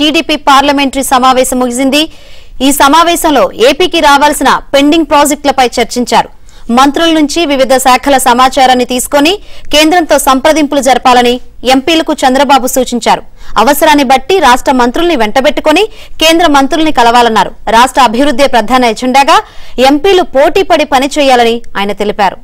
TDP parliamentary సమావేశం ముగిసింది. ఈ సమావేశంలో ఏపీకి రావాల్సిన పెండింగ్ ప్రాజెక్టులపై చర్చించారు. మంత్రుల నుంచి వివిధ శాఖల సమాచారాన్ని తీసుకుని కేంద్రంతో సంప్రదింపులు జరపాలని ఎంపీలకు చంద్రబాబు సూచించారు. అవసరాన్ని బట్టి రాష్ట్ర మంత్రుల్ని వెంటబెట్టుకుని కేంద్ర మంత్రుల్ని కలవాలన్నారు. రాష్ట్ర అభివృద్ధి ప్రధాన ఎజెండాగా ఎంపీలు పోటీపడి పనిచేయాలని ఆయన తెలిపారు.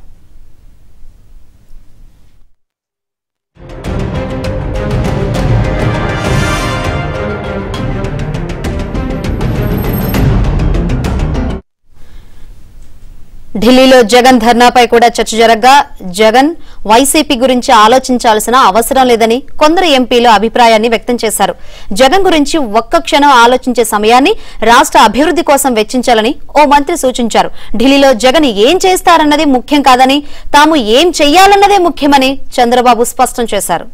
ఢిల్లీలో జగన్ ధర్నాపై కూడా చర్చ జరగ్గా జగన్ వైసీపీ గురించి ఆలోచించాల్సిన అవసరం లేదని కొందరు ఎంపీలు అభిప్రాయాన్ని వ్యక్తం చేశారు. జగన్ గురించి ఒక్క క్షణం ఆలోచించే సమయాన్ని రాష్ట్ర అభివృద్ధి కోసం వెచ్చించాలని ఓ మంత్రి సూచించారు. ఢిల్లీలో జగన్ ఏం చేస్తారన్నది ముఖ్యం కాదని తాము ఏం చెయ్యాలన్నదే ముఖ్యమని చంద్రబాబు స్పష్టం చేశారు.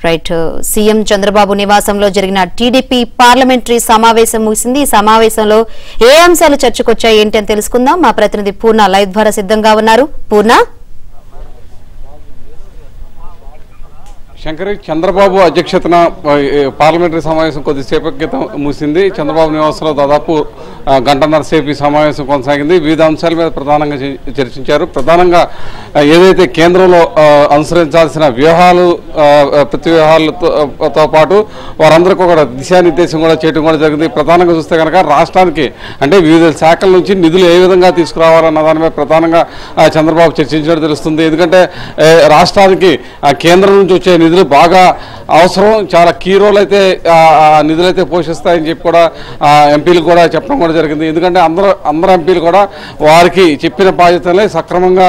రైట్. సీఎం చంద్రబాబు నివాసంలో జరిగిన టీడీపీ పార్లమెంటరీ సమావేశం ముగిసింది. ఈ సమావేశంలో ఏ అంశాలు చర్చకొచ్చాయి ఏంటి అని తెలుసుకుందాం. మా ప్రతినిధి పూర్ణ లైవ్ ద్వారా సిద్ధంగా ఉన్నారు. పూర్ణ, శంకరి, చంద్రబాబు అధ్యక్షతన పార్లమెంటరీ సమావేశం కొద్దిసేపు క్రితం ముగిసింది. చంద్రబాబు నివాసంలో దాదాపు గంటన్నర సేపు ఈ సమావేశం కొనసాగింది. వివిధ అంశాల మీద ప్రధానంగా చర్చించారు. ప్రధానంగా ఏదైతే కేంద్రంలో అనుసరించాల్సిన వ్యూహాలు, ప్రతి వ్యూహాలతో పాటు వారందరికీ ఒక దిశానిర్దేశం కూడా చేయడం కూడా జరిగింది. ప్రధానంగా చూస్తే కనుక రాష్ట్రానికి అంటే వివిధ శాఖల నుంచి నిధులు ఏ విధంగా తీసుకురావాలన్న దానిపై ప్రధానంగా చంద్రబాబు చర్చించినట్టు తెలుస్తుంది. ఎందుకంటే రాష్ట్రానికి కేంద్రం నుంచి వచ్చే నిధులు బాగా అవసరం, చాలా కీ రోల్ అయితే నిధులైతే పోషిస్తాయని చెప్పి కూడా ఎంపీలకు కూడా చెప్పడం కూడా జరిగింది. ఎందుకంటే అందరు ఎంపీలు కూడా వారికి చెప్పిన బాధ్యతలే సక్రమంగా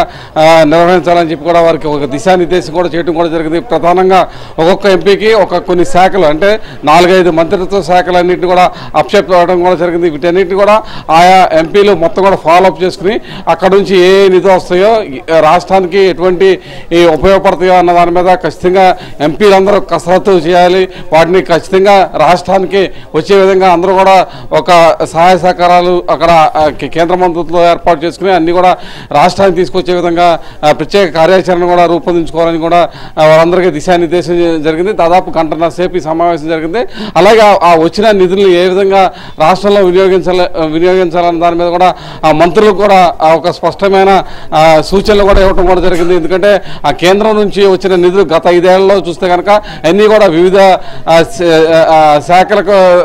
నిర్వహించాలని చెప్పి కూడా వారికి ఒక దిశానిర్దేశం కూడా చేయడం కూడా జరిగింది. ప్రధానంగా ఒక్కొక్క ఎంపీకి కొన్ని శాఖలు అంటే 4-5 మంత్రిత్వ శాఖలన్నింటినీ కూడా అప్షెప్ అవ్వడం కూడా జరిగింది. వీటన్నిటిని కూడా ఆయా ఎంపీలు మొత్తం కూడా ఫాలోఅప్ చేసుకుని అక్కడ నుంచి ఏ నిధులు వస్తాయో రాష్ట్రానికి ఎటువంటి ఉపయోగపడతాయో అన్న దాని మీద ఖచ్చితంగా ఎంపీలందరూ కసరత్తు చేయాలి. వాటిని ఖచ్చితంగా రాష్ట్రానికి వచ్చే విధంగా అందరూ కూడా ఒక సహాయ సహకారాలు అక్కడ కేంద్ర మంత్రులతో ఏర్పాటు చేసుకుని అన్ని కూడా రాష్ట్రానికి తీసుకొచ్చే విధంగా ప్రత్యేక కార్యాచరణ కూడా రూపొందించుకోవాలని కూడా వారందరికీ దిశానిర్దేశం జరిగింది. దాదాపు గంటన్నర సేపు ఈ సమావేశం జరిగింది. అలాగే ఆ వచ్చిన నిధులను ఏ విధంగా రాష్ట్రంలో వినియోగించాలన్న దాని మీద కూడా ఆ మంత్రులకు కూడా ఒక స్పష్టమైన సూచనలు కూడా ఇవ్వడం కూడా జరిగింది. ఎందుకంటే ఆ కేంద్రం నుంచి వచ్చిన నిధులు గత 5 ఏళ్లలో చూస్తే కనుక అన్నీ కూడా వివిధ శాఖల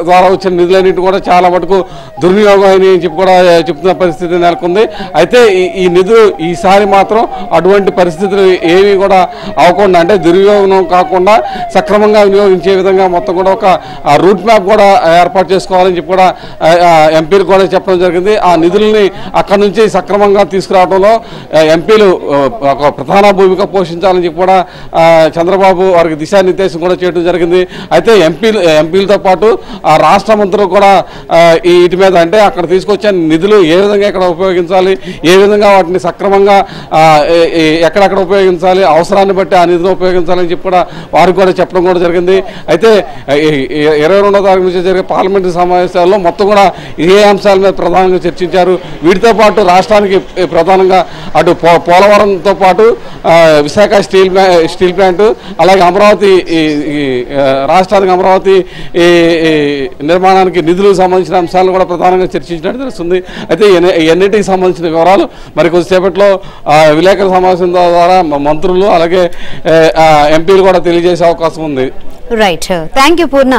ద్వారా వచ్చిన నిధులన్నింటి కూడా చాలా మటుకు దుర్వినియోగం అని చెప్పి కూడా చెప్తున్న పరిస్థితి నెలకొంది. అయితే ఈ నిధులు ఈసారి మాత్రం అటువంటి పరిస్థితులు ఏవి కూడా అవ్వకుండా అంటే దుర్వినియోగం కాకుండా సక్రమంగా వినియోగించే విధంగా మొత్తం కూడా ఒక రూట్ మ్యాప్ కూడా ఏర్పాటు చేసుకోవాలని చెప్పి కూడా ఎంపీలు కూడా చెప్పడం జరిగింది. ఆ నిధులని అక్కడి నుంచి సక్రమంగా తీసుకురావడంలో ఎంపీలు ఒక ప్రధాన భూమిక పోషించాలని చెప్పి కూడా చంద్రబాబు వారికి దిశానిర్దేశం కూడా చేయడం జరిగింది. అయితే ఎంపీలతో పాటు ఆ రాష్ట్ర మంత్రులు కూడా వీటి మీద అంటే అక్కడ తీసుకొచ్చే నిధులు ఏ విధంగా ఎక్కడ ఉపయోగించాలి, ఏ విధంగా వాటిని సక్రమంగా ఎక్కడెక్కడ ఉపయోగించాలి, అవసరాన్ని బట్టి ఆ నిధులు ఉపయోగించాలని చెప్పి కూడా వారికి కూడా చెప్పడం కూడా జరిగింది. అయితే 22వ తారీఖు నుంచి జరిగే పార్లమెంటరీ సమావేశాల్లో మొత్తం కూడా ఏ అంశాల మీద ప్రధానంగా చర్చించారు. వీటితో పాటు రాష్ట్రానికి ప్రధానంగా అటు పోలవరంతో పాటు విశాఖ స్టీల్ ప్లాంట్ అలాగే అమరావతి రాష్ట్రానికి అమరావతి నిర్మాణానికి నిధులకు సంబంధించిన అంశాలను కూడా ప్రధానంగా చర్చించినట్టు తెలుస్తుంది. అయితే ఎన్నిటికి సంబంధించిన వివరాలు మరి కొద్దిసేపట్లో విలేకరుల సమావేశం ద్వారా మంత్రులు అలాగే ఎంపీలు కూడా తెలియజేసే అవకాశం ఉంది. Right, thank you Purna.